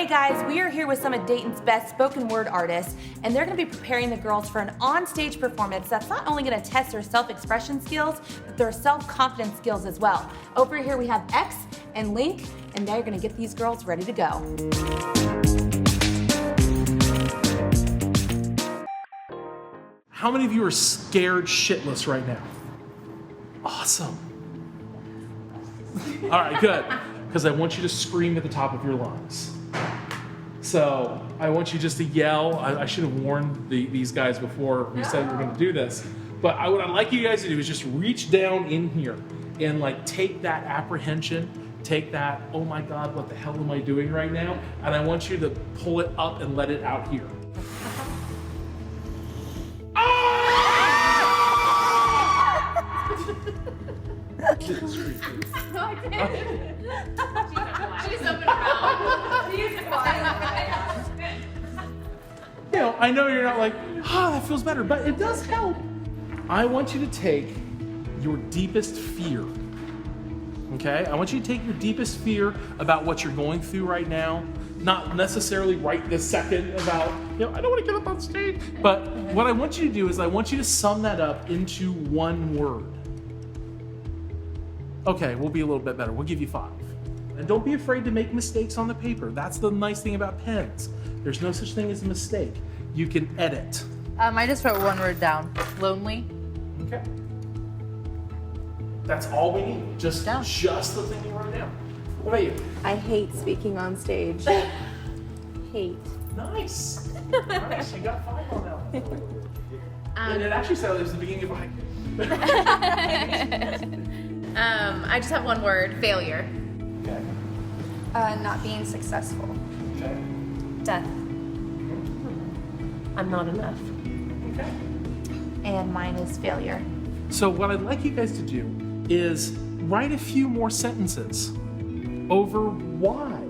guys, we are here with some of Dayton's best spoken word artists, and they're going to be preparing the girls for an on-stage performance that's not only going to test their self-expression skills, but their self-confidence skills as well. Over here we have X and Link, and they're going to get these girls ready to go. How many of you are scared shitless right now? Awesome. All right, good. Because I want you to scream at the top of your lungs. So I want you just to yell. I should have warned these guys before we said we were going to do this. But what I'd like you guys to do is just reach down in here and like take that apprehension, take that, oh my God, what the hell am I doing right now? And I want you to pull it up and let it out here. No, I didn't. She's open mouth. She's quiet. You know, I know you're not like, that feels better, but it does help. I want you to take your deepest fear, okay? I want you to take your deepest fear about what you're going through right now, not necessarily right this second about, I don't want to get up on stage, but what I want you to do is I want you to sum that up into one word. Okay, we'll be a little bit better. We'll give you 5. And don't be afraid to make mistakes on the paper. That's the nice thing about pens. There's no such thing as a mistake. You can edit. I just wrote one word down. Lonely. Okay. That's all we need. Just the thing you wrote down. What about you? I hate speaking on stage. Hate. Nice. Nice. You got 5 on that one. And it actually sounded like it was the beginning of I just have one word, failure. Okay. Not being successful. Okay. Death. I'm not enough. Okay. And mine is failure. So what I'd like you guys to do is write a few more sentences over why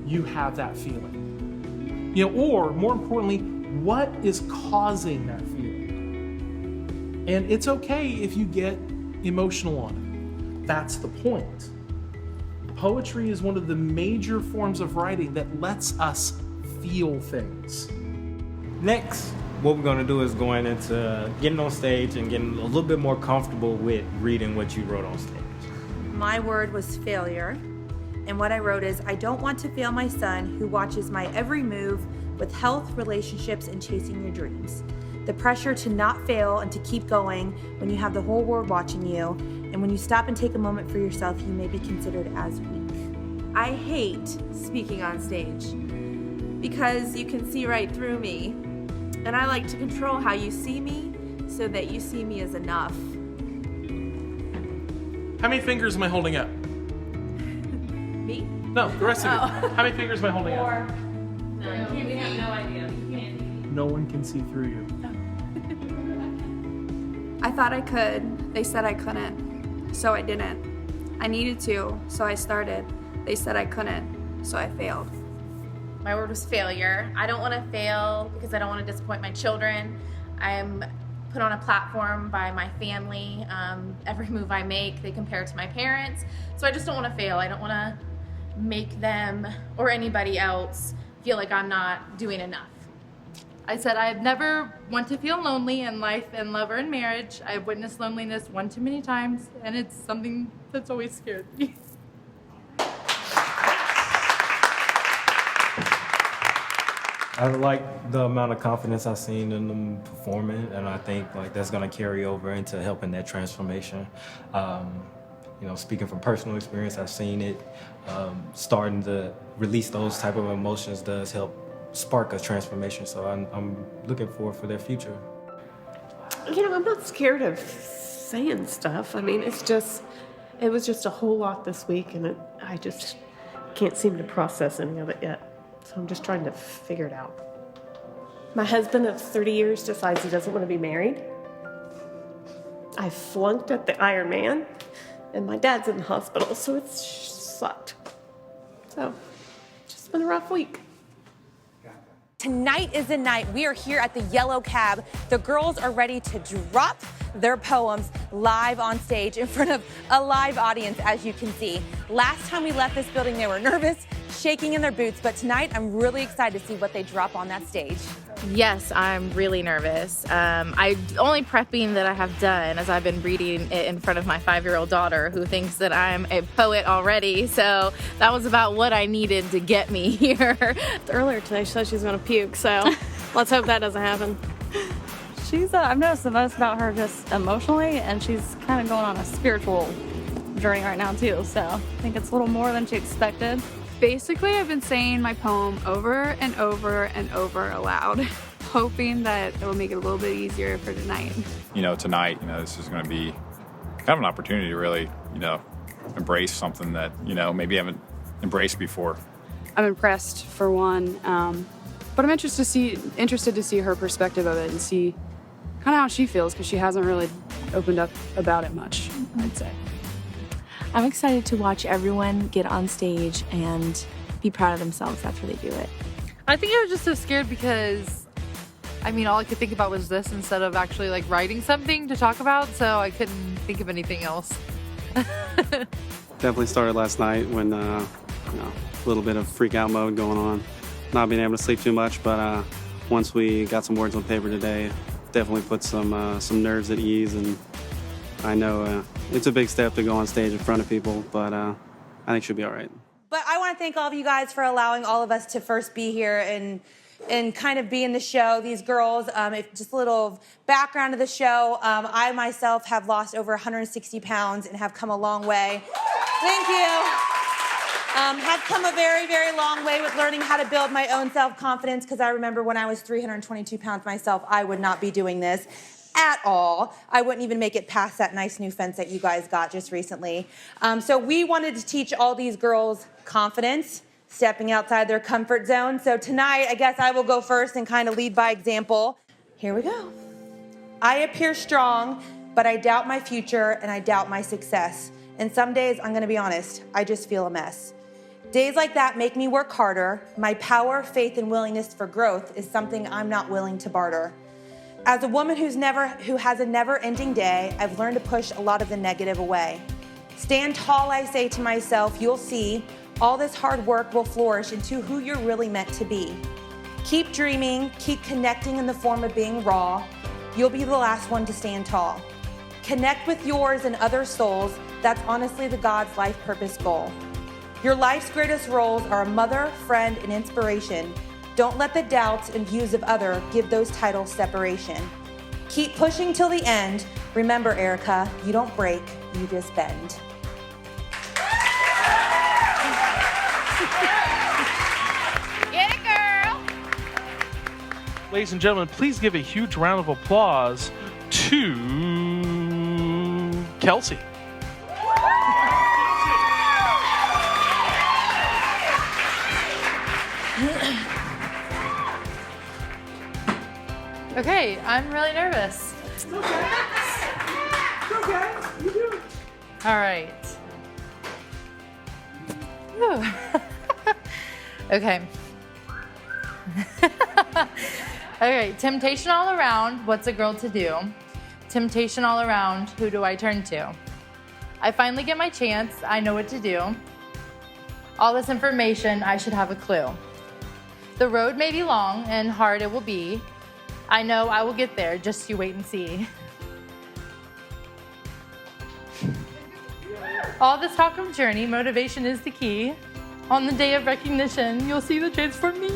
you have that feeling. Or more importantly, what is causing that feeling. And it's okay if you get emotional on it. That's the point. Poetry is one of the major forms of writing that lets us feel things. Next, what we're gonna do is going into getting on stage and getting a little bit more comfortable with reading what you wrote on stage. My word was failure, and what I wrote is, I don't want to fail my son who watches my every move with health, relationships, and chasing your dreams. The pressure to not fail and to keep going when you have the whole world watching you, and when you stop and take a moment for yourself, you may be considered as weak. I hate speaking on stage because you can see right through me, and I like to control how you see me so that you see me as enough. How many fingers am I holding up? Me? No, the rest of you. How many fingers am I holding up? 4. No, we have no idea. No one can see through you. I thought I could. They said I couldn't. So I didn't. I needed to, so I started. They said I couldn't, so I failed. My word was failure. I don't want to fail because I don't want to disappoint my children. I'm put on a platform by my family. Every move I make, they compare to my parents. So I just don't want to fail. I don't want to make them or anybody else feel like I'm not doing enough. I said I've never want to feel lonely in life and love or in marriage. I've witnessed loneliness one too many times, and it's something that's always scared me. I like the amount of confidence I've seen in them performing, and I think that's gonna carry over into helping that transformation. Speaking from personal experience, I've seen it. Starting to release those type of emotions does help spark a transformation, so I'm looking forward for their future. I'm not scared of saying stuff. I mean, it was just a whole lot this week, and I just can't seem to process any of it yet. So I'm just trying to figure it out. My husband of 30 years decides he doesn't want to be married. I flunked at the Ironman, and my dad's in the hospital, so it's sucked. So, just been a rough week. Tonight is the night. We are here at the Yellow Cab. The girls are ready to drop their poems live on stage in front of a live audience, as you can see. Last time we left this building, they were nervous, shaking in their boots, but tonight I'm really excited to see what they drop on that stage. Yes, I'm really nervous. The only prepping that I have done is I've been reading it in front of my 5-year-old daughter who thinks that I'm a poet already. So that was about what I needed to get me here. Earlier today, she said she's going to puke, so let's hope that doesn't happen. I've noticed the most about her just emotionally, and she's kind of going on a spiritual journey right now too. So I think it's a little more than she expected. Basically, I've been saying my poem over and over and over aloud, hoping that it will make it a little bit easier for tonight. Tonight, this is going to be kind of an opportunity to really, embrace something that, maybe haven't embraced before. I'm impressed for one, but I'm interested to see her perspective of it and see kind of how she feels, because she hasn't really opened up about it much, I'd say. I'm excited to watch everyone get on stage and be proud of themselves after they do it. I think I was just so scared because, all I could think about was this instead of actually like writing something to talk about, so I couldn't think of anything else. Definitely started last night when, a little bit of freak out mode going on. Not being able to sleep too much, but once we got some words on paper today, definitely put some nerves at ease, and I know it's a big step to go on stage in front of people, but I think she'll be all right. But I want to thank all of you guys for allowing all of us to first be here and kind of be in the show. These girls, just a little background of the show. I myself have lost over 160 pounds and have come a long way. Thank you. Have come a very, very long way with learning how to build my own self-confidence, because I remember when I was 322 pounds myself, I would not be doing this at all. I wouldn't even make it past that nice new fence that you guys got just recently. So we wanted to teach all these girls confidence, stepping outside their comfort zone. So tonight, I guess I will go first and kind of lead by example. Here we go. I appear strong, but I doubt my future and I doubt my success. And some days, I'm gonna be honest, I just feel a mess. Days like that make me work harder. My power, faith, and willingness for growth is something I'm not willing to barter. As a woman who has a never-ending day, I've learned to push a lot of the negative away. Stand tall, I say to myself, you'll see, all this hard work will flourish into who you're really meant to be. Keep dreaming, keep connecting in the form of being raw. You'll be the last one to stand tall. Connect with yours and other souls. That's honestly the God's life purpose goal. Your life's greatest roles are a mother, friend, and inspiration. Don't let the doubts and views of others give those titles separation. Keep pushing till the end. Remember, Erica, you don't break, you just bend. Get it, girl! Ladies and gentlemen, please give a huge round of applause to Kelsey. Okay, I'm really nervous. It's okay. It's okay. You do it. All right. Whew. Okay. Okay, temptation all around, what's a girl to do? Temptation all around, who do I turn to? I finally get my chance, I know what to do. All this information, I should have a clue. The road may be long and hard it will be. I know I will get there, just you wait and see. All this talk of journey, motivation is the key. On the day of recognition, you'll see the transform me.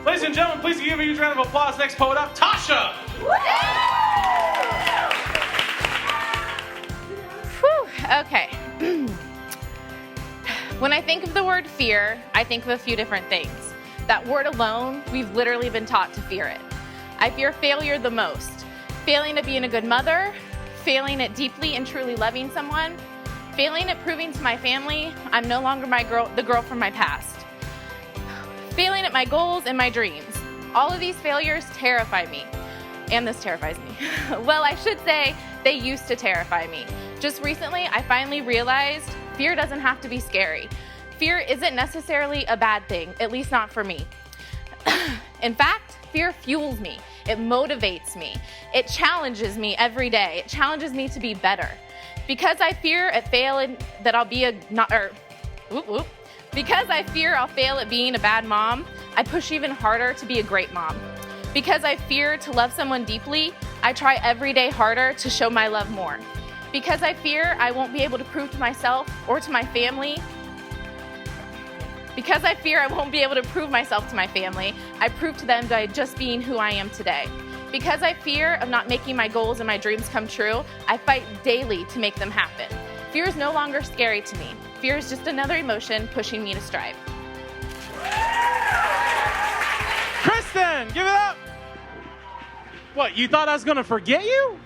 Ladies and gentlemen, please give a huge round of applause. Next poet up, Tasha. Okay. When I think of the word fear, I think of a few different things. That word alone, we've literally been taught to fear it. I fear failure the most. Failing at being a good mother, failing at deeply and truly loving someone, failing at proving to my family I'm no longer the girl from my past. Failing at my goals and my dreams. All of these failures terrify me. And this terrifies me. Well, I should say they used to terrify me. Just recently, I finally realized fear doesn't have to be scary. Fear isn't necessarily a bad thing, at least not for me. In fact, Fear fuels me. It motivates me. It challenges me every day. It challenges me to be better. Because I fear at failing that I'll be because I fear I'll fail at being a bad mom, I push even harder to be a great mom. Because I fear to love someone deeply, I try every day harder to show my love more. Because I fear I won't be able to prove to myself or to my family. Because I fear I won't be able to prove myself to my family, I prove to them by just being who I am today. Because I fear of not making my goals and my dreams come true, I fight daily to make them happen. Fear is no longer scary to me. Fear is just another emotion pushing me to strive. Kristen, give it up. What, you thought I was gonna forget you?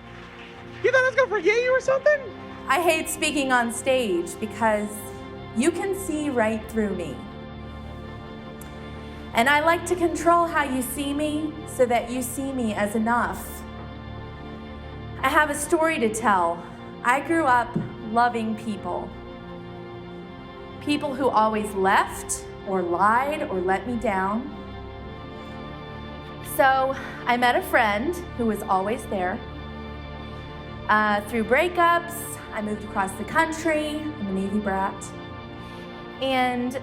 You thought I was gonna forget you or something? I hate speaking on stage because you can see right through me. And I like to control how you see me so that you see me as enough. I have a story to tell. I grew up loving people. People who always left or lied or let me down. So I met a friend who was always there. Through breakups, I moved across the country. I'm a Navy brat. And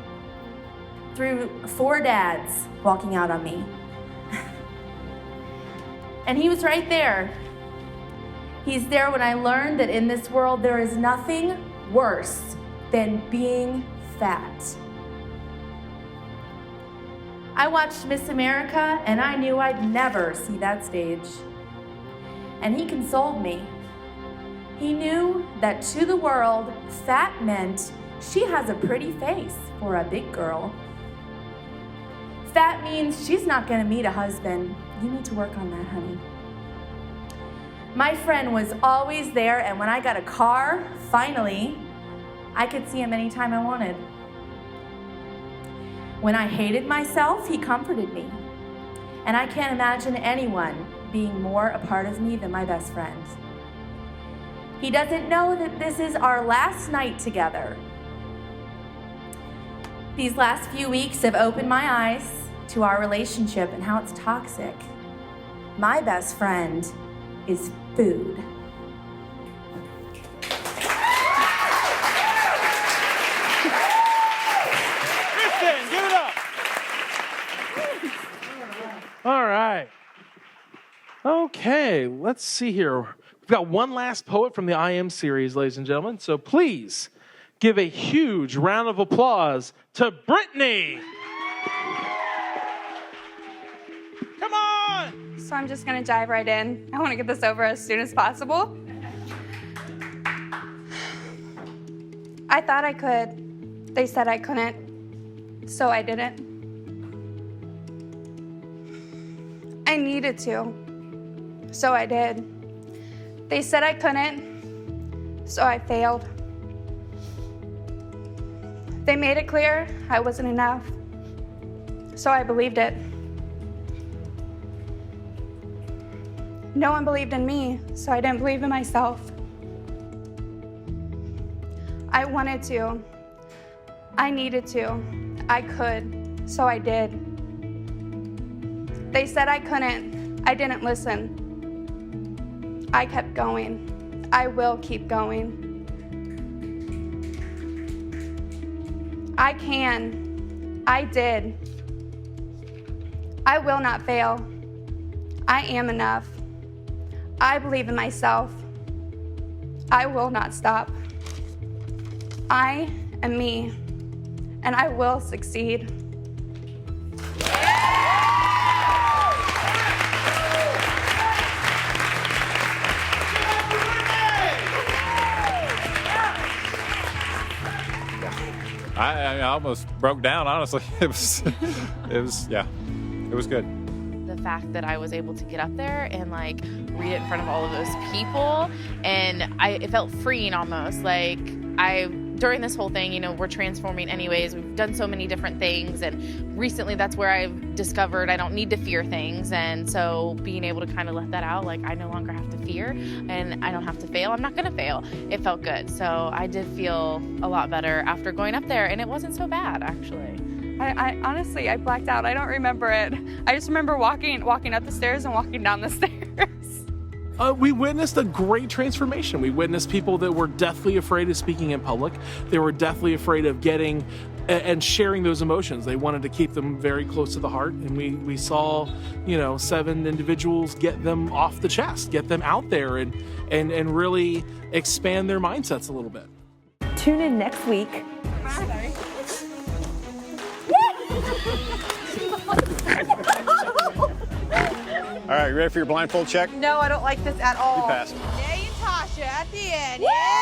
through 4 dads walking out on me. And he was right there. He's there when I learned that in this world there is nothing worse than being fat. I watched Miss America and I knew I'd never see that stage. And he consoled me. He knew that to the world, fat meant she has a pretty face for a big girl. Fat means she's not gonna meet a husband. You need to work on that, honey. My friend was always there, and when I got a car, finally, I could see him anytime I wanted. When I hated myself, he comforted me. And I can't imagine anyone being more a part of me than my best friend. He doesn't know that this is our last night together. These last few weeks have opened my eyes to our relationship and how it's toxic. My best friend is food. Kristen, give it up. All right. Okay, let's see here. We've got one last poet from the I Am series, ladies and gentlemen. So please give a huge round of applause to Brittany. Come on! So I'm just gonna dive right in. I wanna get this over as soon as possible. I thought I could. They said I couldn't, so I didn't. I needed to, so I did. They said I couldn't, so I failed. They made it clear I wasn't enough, so I believed it. No one believed in me, so I didn't believe in myself. I wanted to. I needed to. I could, so I did. They said I couldn't. I didn't listen. I kept going. I will keep going. I can. I did. I will not fail. I am enough. I believe in myself. I will not stop. I am me, and I will succeed. I almost broke down, honestly. It was good. The fact that I was able to get up there and like read it in front of all of those people, and it felt freeing almost. Like during this whole thing, you know, we're transforming anyways. We've done so many different things, and recently that's where I've discovered I don't need to fear things. And so being able to kind of let that out, like I no longer have to fear and I don't have to fail. I'm not going to fail. It felt good. So I did feel a lot better after going up there, and it wasn't so bad actually. I honestly, I blacked out. I don't remember it. I just remember walking up the stairs and walking down the stairs. We witnessed a great transformation. We witnessed people that were deathly afraid of speaking in public. They were deathly afraid of getting and sharing those emotions. They wanted to keep them very close to the heart. And we saw, 7 individuals get them off the chest, get them out there and really expand their mindsets a little bit. Tune in next week. All right, you ready for your blindfold check? No, I don't like this at all. You passed. Yay, Tasha at the end. Yeah!